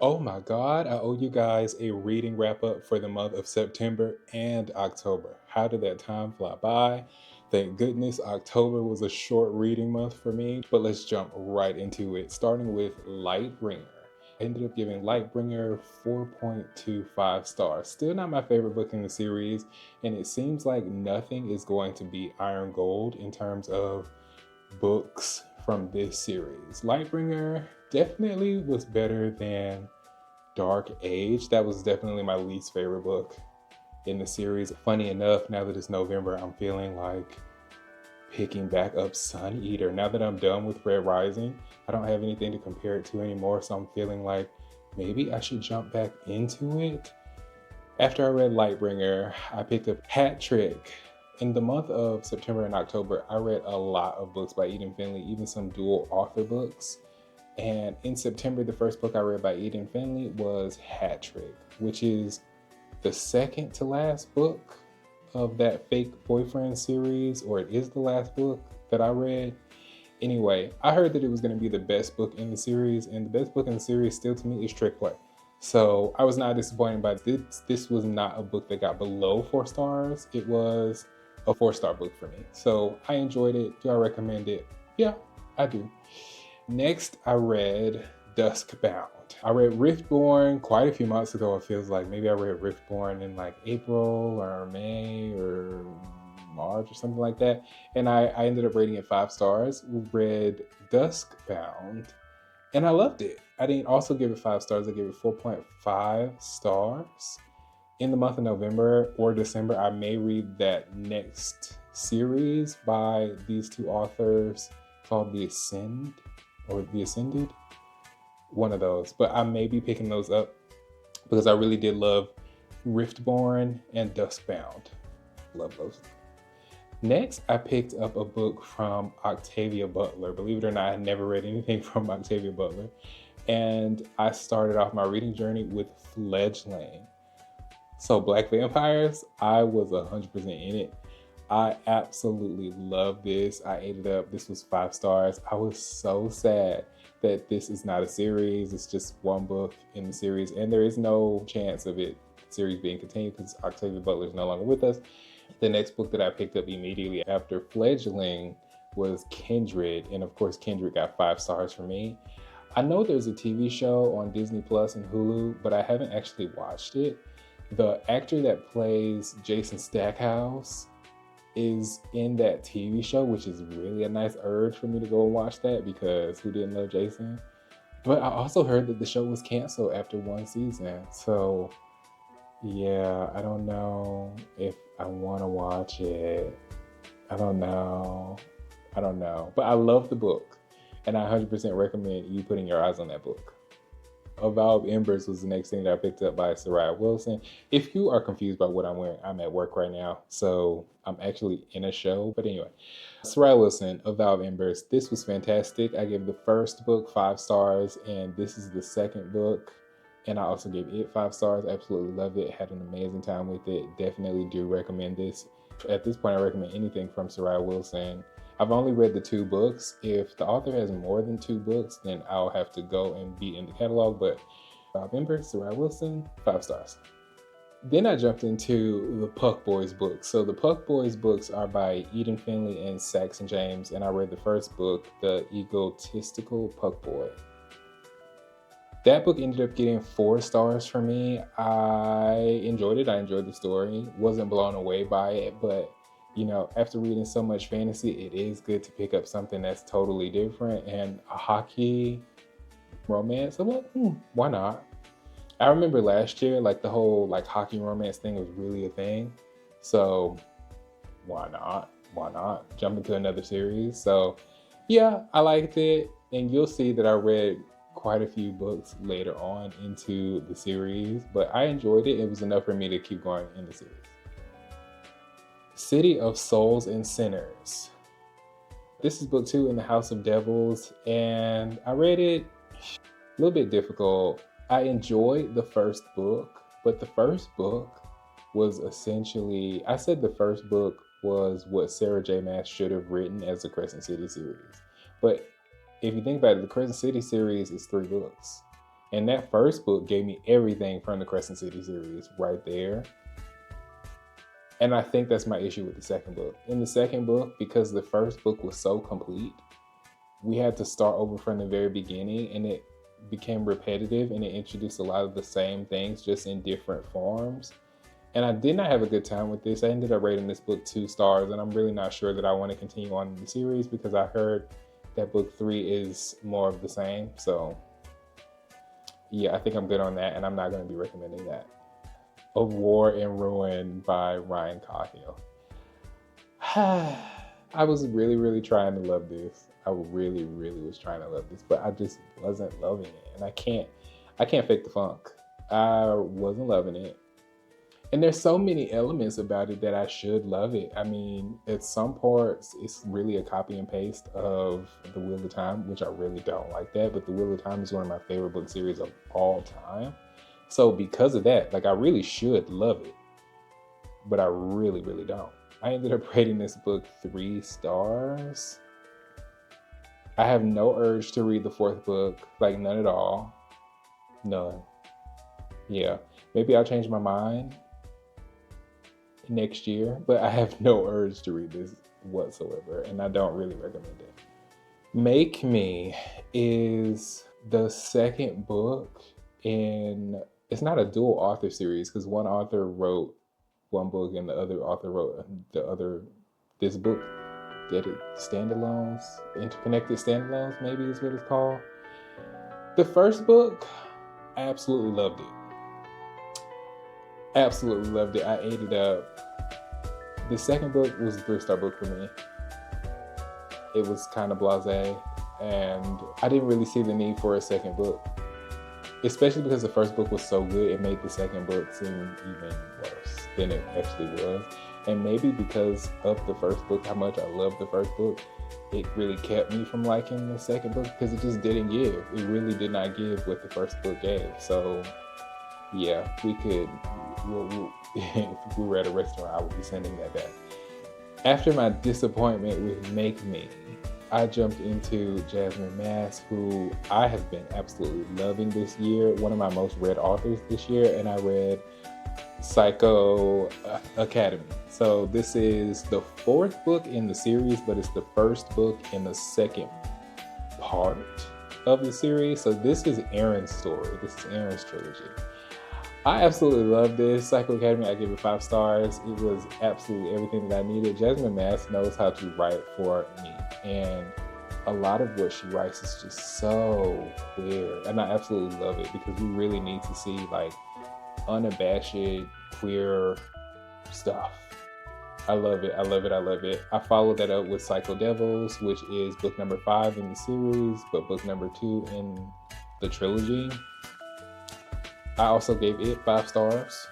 Oh my God, I owe you guys a reading wrap up for the month of September and October. How did that time fly by? Thank goodness October was a short reading month for me, but let's jump right into it, starting with Lightbringer. I ended up giving Lightbringer 4.25 stars. Still not my favorite book in the series, and it seems like nothing is going to be Iron Gold in terms of books from this series. Lightbringer definitely was better than Dark Age. That was definitely my least favorite book in the series. Funny enough, now that it's November, I'm feeling like picking back up Sun Eater. Now that I'm done with Red Rising, I don't have anything to compare it to anymore, so I'm feeling like maybe I should jump back into it. After I read Lightbringer, I picked up Hat Trick. In the month of September and October, I read a lot of books by Eden Finley, even some dual author books. And in September, the first book I read by Eden Finley was Hat Trick, which is the second to last book of that fake boyfriend series, or it is the last book that I read. Anyway, I heard that it was going to be the best book in the series, and the best book in the series still to me is Trick Play. So I was not disappointed by this. This was not a book that got below 4 stars. It was a 4-star book for me. So I enjoyed it. Do I recommend it? Yeah, I do. Next, I read Duskbound. I read Riftborn quite a few months ago. It feels like maybe I read Riftborn in like April or May or March or something like that. And I ended up rating it 5 stars. Read Duskbound and I loved it. I didn't also give it 5 stars. I gave it 4.5 stars. In the month of November or December, I may read that next series by these two authors called The Ascend or The Ascended. One of those. But I may be picking those up because I really did love Riftborn and Duskbound. Love those. Next, I picked up a book from Octavia Butler. Believe it or not, I had never read anything from Octavia Butler. And I started off my reading journey with Fledgling. So Black Vampires, I was 100% in it. I absolutely love this. I ate it up. This was 5 stars. I was so sad that this is not a series. It's just one book in the series. And there is no chance of it series being continued because Octavia Butler is no longer with us. The next book that I picked up immediately after Fledgling was Kindred. And of course, Kindred got 5 stars for me. I know there's a TV show on Disney Plus and Hulu, but I haven't actually watched it. The actor that plays Jason Stackhouse is in that TV show, which is really a nice urge for me to go and watch that because who didn't love Jason? But I also heard that the show was canceled after 1 season. So yeah, I don't know if I want to watch it. I don't know. But I love the book and I 100% recommend you putting your eyes on that book. A Vow of Embers was the next thing that I picked up by Sariah Wilson. If you are confused by what I'm wearing, I'm at work right now, so I'm actually in a show. But anyway, Sariah Wilson, A Vow of Embers. This was fantastic. I gave the first book 5 stars, and this is the second book. And I also gave it 5 stars. Absolutely loved it. Had an amazing time with it. Definitely do recommend this. At this point, I recommend anything from Sariah Wilson. I've only read the 2 books. If the author has more than 2 books, then I'll have to go and be in the catalog. But Vow of Embers, Sariah Wilson, 5 stars. Then I jumped into the Puck Boys books. So the Puck Boys books are by Eden Finley and Saxon James. And I read the first book, The Egotistical Puck Boy. That book ended up getting 4 stars for me. I enjoyed it. I enjoyed the story. Wasn't blown away by it, but you know, after reading so much fantasy, it is good to pick up something that's totally different. And a hockey romance, I'm like, why not? I remember last year, like the whole like hockey romance thing was really a thing. So why not? Why not jump into another series? So yeah, I liked it. And you'll see that I read quite a few books later on into the series, but I enjoyed it. It was enough for me to keep going in the series. City of Souls and Sinners. This is book 2 in the House of Devils, and I read it a little bit difficult. I enjoyed the first book, but the first book was essentially, I said the first book was what Sarah J. Maas should have written as the Crescent City series. But if you think about it, the Crescent City series is 3 books. And that first book gave me everything from the Crescent City series right there. And I think that's my issue with the second book. In the second book, because the first book was so complete, we had to start over from the very beginning, and it became repetitive, and it introduced a lot of the same things just in different forms. And I did not have a good time with this. I ended up rating this book 2 stars, and I'm really not sure that I want to continue on in the series because I heard that book 3 is more of the same. So yeah, I think I'm good on that, and I'm not going to be recommending that. Of War and Ruin by Ryan Cahill. I was really, really trying to love this. I really, really was trying to love this, but I just wasn't loving it. And I can't fake the funk. I wasn't loving it. And there's so many elements about it that I should love it. I mean, at some parts, it's really a copy and paste of The Wheel of Time, which I really don't like that. But The Wheel of Time is one of my favorite book series of all time. So because of that, like, I really should love it, but I really, really don't. I ended up rating this book 3 stars. I have no urge to read the 4th book, like none at all. None. Yeah, maybe I'll change my mind next year, but I have no urge to read this whatsoever, and I don't really recommend it. Make Me is the second book in, it's not a dual author series because one author wrote one book and the other author wrote this book. Did it standalones, interconnected standalones, maybe is what it's called. The first book, I absolutely loved it. Absolutely loved it. I ate it up. The second book was a 3-star book for me. It was kind of blasé, and I didn't really see the need for a second book, especially because the first book was so good. It made the second book seem even worse than it actually was. And maybe because of the first book, how much I loved the first book, it really kept me from liking the second book because it just didn't give. It really did not give what the first book gave. So yeah, if we were at a restaurant, I would be sending that back. After my disappointment with Make Me, I jumped into Jasmine Mass, who I have been absolutely loving this year. One of my most read authors this year, and I read Psycho Academy. So this is the 4th book in the series, but it's the first book in the second part of the series. So this is Aaron's story. This is Aaron's trilogy. I absolutely love this. Psycho Academy, I gave it 5 stars. It was absolutely everything that I needed. Jasmine Mass knows how to write for me, and a lot of what she writes is just so queer, and I absolutely love it because we really need to see like unabashed queer stuff. I love it. I love it. I love it. I followed that up with Psycho Devils, which is book number 5 in the series, but book number 2 in the trilogy. I also gave it 5 stars.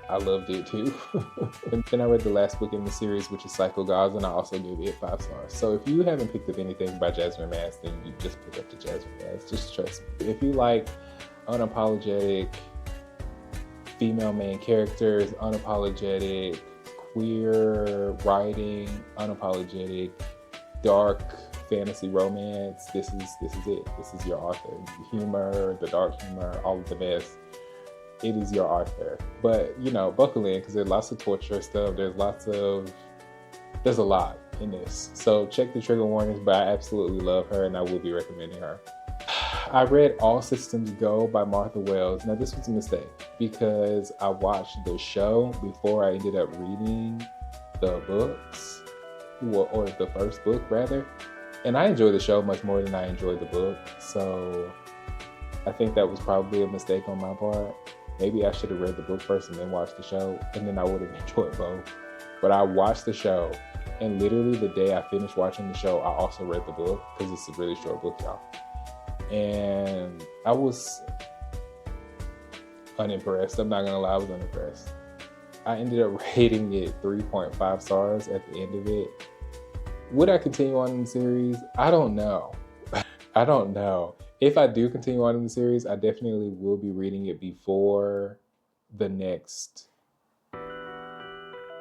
I loved it too. And then I read the last book in the series, which is Psycho Gods, and I also gave it 5 stars. So if you haven't picked up anything by Jasmine Mass, then you just pick up the Jasmine Mass. Just trust me. If you like unapologetic female main characters, unapologetic queer writing, unapologetic dark fantasy romance, this is it. This is your author. The humor, the dark humor, all of the best. It is your author. But, you know, buckle in because there's lots of torture stuff. There's a lot in this. So check the trigger warnings, but I absolutely love her and I will be recommending her. I read All Systems Go by Martha Wells. Now this was a mistake because I watched the show before I ended up reading the books, or the first book rather. And I enjoyed the show much more than I enjoyed the book. So I think that was probably a mistake on my part. Maybe I should have read the book first and then watched the show, and then I would have enjoyed both. But I watched the show, and literally the day I finished watching the show, I also read the book because it's a really short book, y'all. And I was unimpressed. I'm not gonna lie, I was unimpressed. I ended up rating it 3.5 stars at the end of it. Would I continue on in the series? I don't know. I don't know. If I do continue on in the series, I definitely will be reading it before the next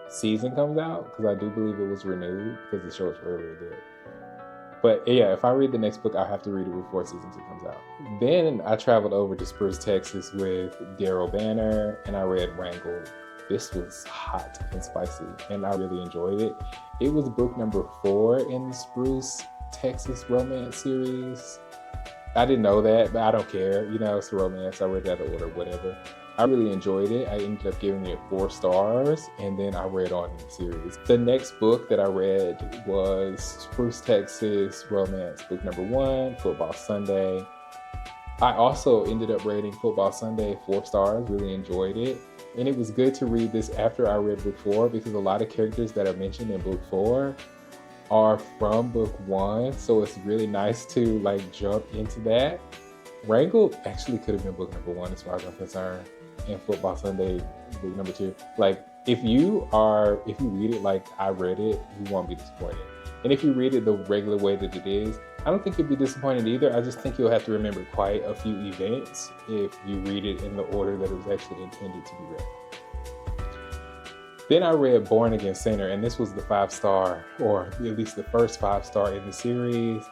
season comes out, because I do believe it was renewed because the show is really good. But yeah, if I read the next book, I'll have to read it before season 2 comes out. Then I traveled over to Spruce, Texas with Daryl Banner, and I read Wrangle. This was hot and spicy, and I really enjoyed it. It was book number 4 in the Spruce, Texas romance series. I didn't know that, but I don't care. You know, it's a romance. I read that order, whatever. I really enjoyed it. I ended up giving it 4 stars, and then I read on in the series. The next book that I read was Spruce, Texas Romance, book number 1, Football Sunday. I also ended up rating Football Sunday 4 stars, really enjoyed it. And it was good to read this after I read book 4, because a lot of characters that are mentioned in book 4 are from book 1. So it's really nice to like jump into that. Wrangle actually could have been book number 1 as far as I'm concerned. And Football Sunday, book number 2. Like, if you read it like I read it, you won't be disappointed. And if you read it the regular way that it is, I don't think you'll be disappointed either. I just think you'll have to remember quite a few events if you read it in the order that it was actually intended to be read. Then I read Born Again Sinner, and this was the 5-star, or at least the first 5-star in the series.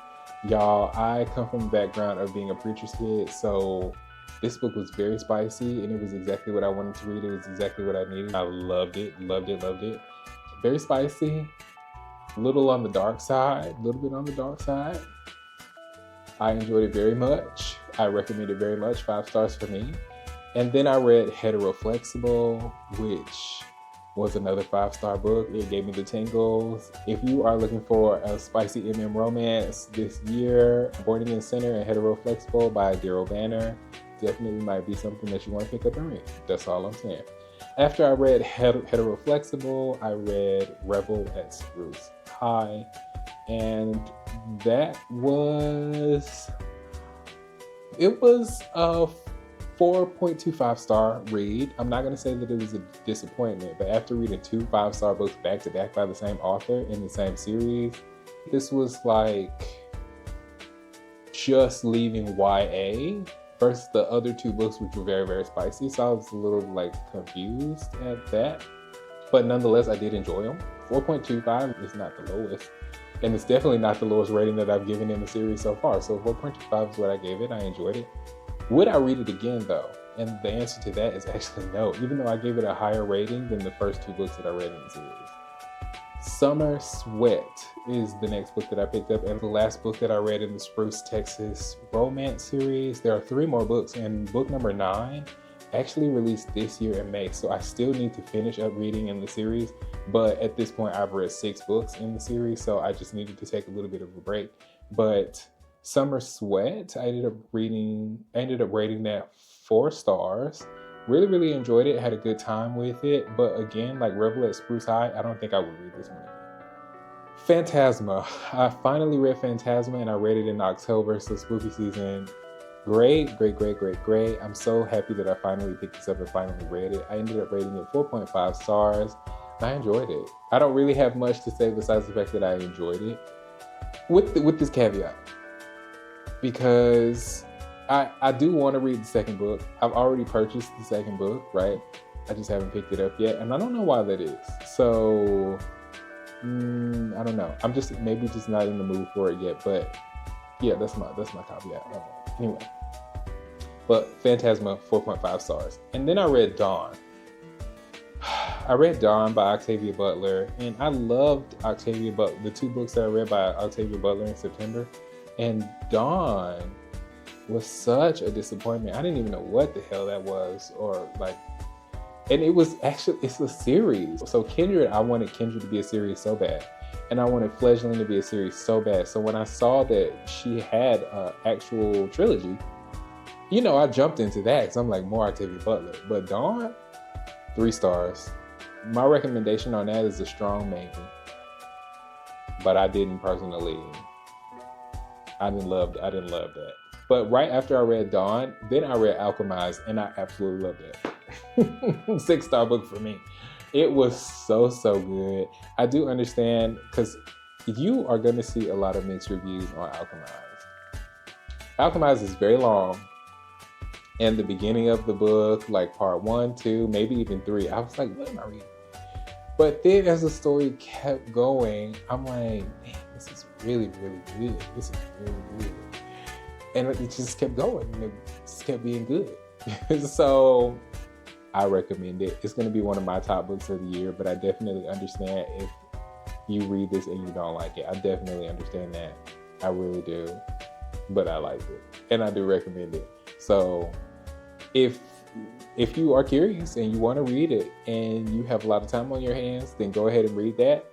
Y'all, I come from a background of being a preacher's kid, so this book was very spicy, and it was exactly what I wanted to read. It was exactly what I needed. I loved it. Very spicy, a little on the dark side, a little bit on the dark side. I enjoyed it very much. I recommend it very much, 5 stars for me. And then I read Hetero Flexible, which was another 5-star book. It gave me the tingles. If you are looking for a spicy MM romance this year, Born Again Sinner and Hetero Flexible by Daryl Banner definitely might be something that you want to pick up and read. That's all I'm saying. After I read Hetero Flexible, I read Rebel at Spruce High, and that was a 4.25 star read. I'm not going to say that it was a disappointment, but after reading 2 5-star books back to back by the same author in the same series, this was like just leaving YA versus the other 2 books, which were very, very spicy. So I was a little like confused at that, but nonetheless, I did enjoy them. 4.25 is not the lowest, and it's definitely not the lowest rating that I've given in the series so far. So 4.25 is what I gave it. I enjoyed it. Would I read it again though? And the answer to that is actually no, even though I gave it a higher rating than the first 2 books that I read in the series. Summer Sweat is the next book that I picked up, and the last book that I read in the Spruce, Texas romance series. There are 3 more books, and book number 9 actually released this year in May, so I still need to finish up reading in the series. But at this point, I've read 6 books in the series, so I just needed to take a little bit of a break. But Summer Sweat, I ended up rating that 4 stars. Really enjoyed it, had a good time with it. But again, like Rebel at Spruce High, I don't think I would read this one again. Fantasma. I finally read Fantasma, and I read it in October, so spooky season. Great. I'm so happy that I finally picked this up and finally read it. I ended up rating it 4.5 stars. I enjoyed it. I don't really have much to say besides the fact that I enjoyed it. With this caveat, because I do want to read the second book. I've already purchased the second book, right? I just haven't picked it up yet, and I don't know why that is. So, I don't know. I'm maybe just not in the mood for it yet, but yeah, that's my caveat. Anyway, but Fantasma, 4.5 stars. And then I read Dawn. I read Dawn by Octavia Butler, and I loved Octavia Butler, the 2 books that I read by Octavia Butler in September. And Dawn was such a disappointment. I didn't even know what the hell that was, and it was actually, it's a series. So Kindred, I wanted Kindred to be a series so bad, and I wanted Fledgling to be a series so bad. So when I saw that she had an actual trilogy, I jumped into that, because I'm like, more Octavia Butler. But Dawn, 3 stars. My recommendation on that is a strong maybe, but I didn't personally. I didn't love that. But right after I read Dawn, then I read Alchemize, and I absolutely loved it. 6-star book for me. It was so good. I do understand, because you are going to see a lot of mixed reviews on Alchemize. Alchemize is very long, and the beginning of the book, like part 1, 2, maybe even 3, I was like, what am I reading? But then as the story kept going, I'm like, man, this is really, really good. This is really good. And it just kept going, and it just kept being good. So I recommend it. It's going to be one of my top books of the year, but I definitely understand if you read this and you don't like it. I definitely understand that. I really do. But I like it, and I do recommend it. So if you are curious and you want to read it and you have a lot of time on your hands, then go ahead and read that.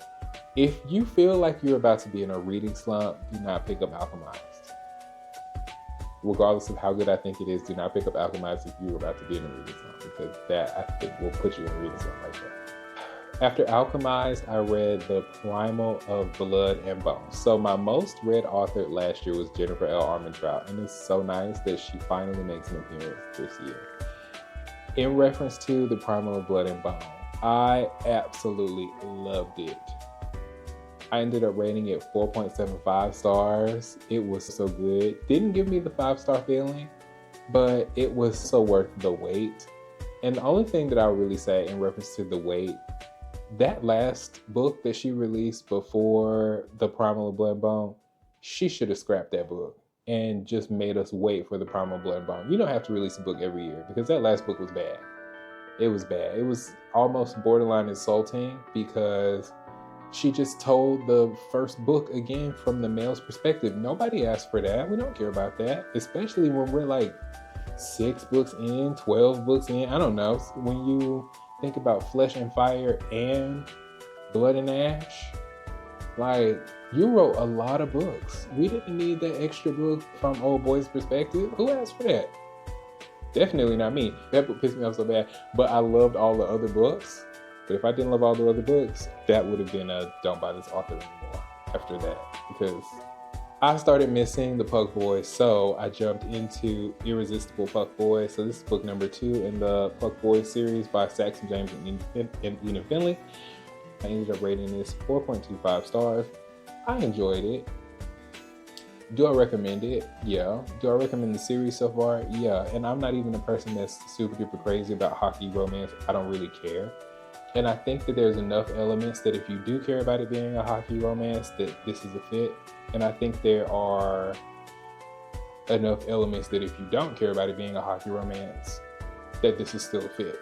If you feel like you're about to be in a reading slump, do not pick up Alchemize. Regardless of how good I think it is, do not pick up Alchemize if you're about to be in a reading slump, because that, I think, will put you in a reading slump like that. After Alchemize, I read The Primal of Blood and Bone. So my most read author last year was Jennifer L. Armand Trout, and it's so nice that she finally makes an appearance this year. In reference to The Primal of Blood and Bone, I absolutely loved it. I ended up rating it 4.75 stars. It was so good. Didn't give me the 5-star feeling, but it was so worth the wait. And the only thing that I'll really say in reference to the wait, that last book that she released before The Primal of Blood and Bone, she should have scrapped that book and just made us wait for The Primal of Blood and Bone. You don't have to release a book every year, because that last book was bad. It was bad. It was almost borderline insulting, because she just told the first book again from the male's perspective. Nobody asked for that. We don't care about that, especially when we're like 6 books in, 12 books in. I don't know. When you think about Flesh and Fire and Blood and Ash, like, you wrote a lot of books. We didn't need that extra book from old boy's perspective. Who asked for that? Definitely not me. That book pissed me off so bad. But I loved all the other books. But if I didn't love all the other books, that would have been a don't buy this author anymore after that. Because I started missing the Puck Boys, so I jumped into Irresistible Puck Boys. So this is book number 2 in the Puck Boys series by Saxon James and Ian Finley. I ended up rating this 4.25 stars. I enjoyed it. Do I recommend it? Yeah. Do I recommend the series so far? Yeah. And I'm not even a person that's super duper crazy about hockey romance. I don't really care. And I think that there's enough elements that if you do care about it being a hockey romance, that this is a fit. And I think there are enough elements that if you don't care about it being a hockey romance, that this is still a fit.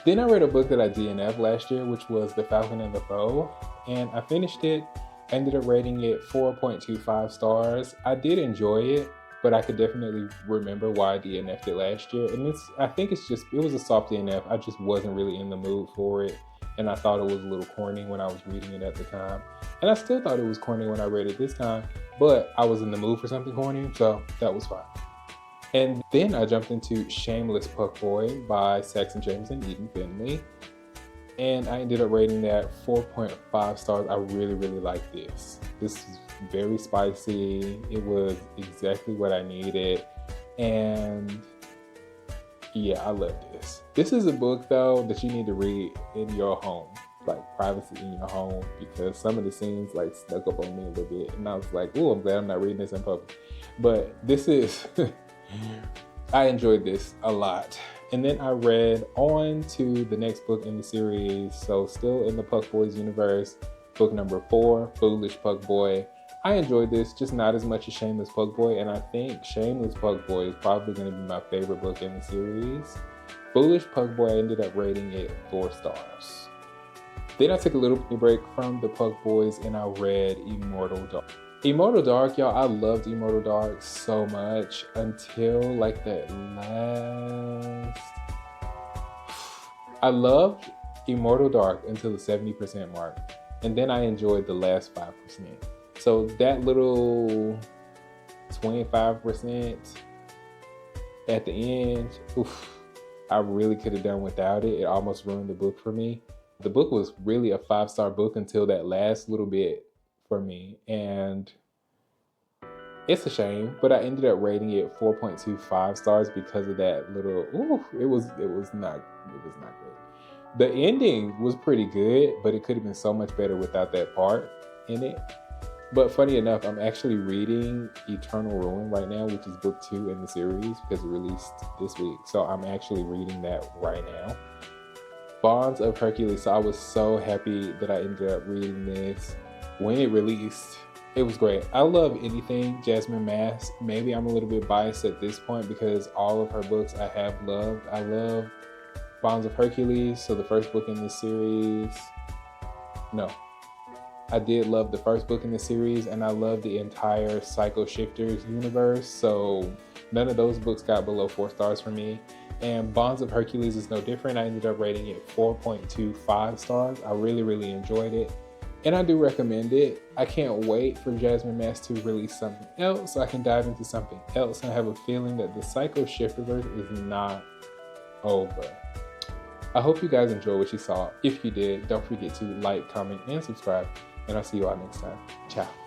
Then I read a book that I DNF'd last year, which was The Falcon and the Foe. And I finished it, ended up rating it 4.25 stars. I did enjoy it, but I could definitely remember why I DNF'd it last year. And I think it was a soft DNF. I just wasn't really in the mood for it. And I thought it was a little corny when I was reading it at the time. And I still thought it was corny when I read it this time, but I was in the mood for something corny, so that was fine. And then I jumped into Shameless Puck Boy by Saxon James and Eden Finley. And I ended up rating that 4.5 stars. I really, really like this. This is very spicy. It was exactly what I needed. And yeah, I love this. This is a book, though, that you need to read in your home, like privacy in your home, because some of the scenes like snuck up on me a little bit. And I was like, oh, I'm glad I'm not reading this in public. But this is, I enjoyed this a lot. And then I read on to the next book in the series. So still in the Puck Boys universe, book number 4, Foolish Puck Boy. I enjoyed this, just not as much as Shameless Puck Boy. And I think Shameless Puck Boy is probably going to be my favorite book in the series. Foolish Puck Boy, I ended up rating it 4 stars. Then I took a little break from the Puck Boys and I read Immortal Dark. Immortal Dark, y'all, I loved Immortal Dark so much until like that last... I loved Immortal Dark until the 70% mark. And then I enjoyed the last 5%. So that little 25% at the end, I really could have done without it. It almost ruined the book for me. The book was really a 5-star book until that last little bit for me. And it's a shame, but I ended up rating it 4.25 stars because of that little, it was not great. The ending was pretty good, but it could have been so much better without that part in it. But funny enough, I'm actually reading Eternal Ruin right now, which is book 2 in the series because it released this week. So I'm actually reading that right now. Bonds of Hercules. So I was so happy that I ended up reading this when it released. It was great. I love anything Jasmine Mass. Maybe I'm a little bit biased at this point because all of her books I have loved. I love Bonds of Hercules, so the first book in this series. No, I did love the first book in the series, and I love the entire Psycho Shifters universe, so none of those books got below 4 stars for me. And Bonds of Hercules is no different. I ended up rating it 4.25 stars. I really enjoyed it, and I do recommend it. I can't wait for Jasmine Mass to release something else so I can dive into something else. And I have a feeling that the Psycho Shifters is not over. I hope you guys enjoyed what you saw. If you did, don't forget to like, comment, and subscribe. And I'll see you all next time. Ciao.